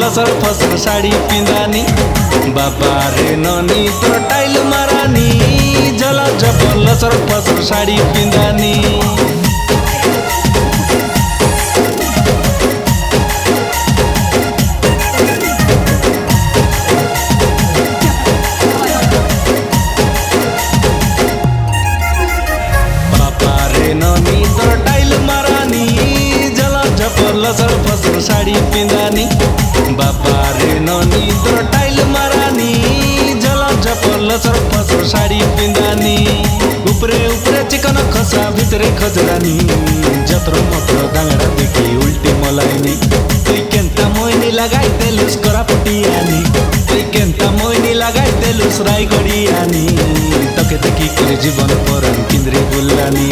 लसर फसर साड़ी पिंदानी बाबा रे ननी तोर टाइल मारानी जला झपर लसर फसर साड़ी पिंदानी लसर फसर साड़ी पिंदानी बाबा रे ननी तोर टाइल मारानी जला झपर लसर फसर साड़ी पिंदानी उपरे उपरे चिकन खसा भितरे खजरानी जत्र मत्र दांगड़ा देखी उल्टी मलाइनी तुई केंता मोइनी लगाई तेलुस कोरापुटियानी तुई केंता मोइनी लगाई तेलुस रायगढ़ियानी तके देखी करे जीवन परन किंद्री बुल्लानी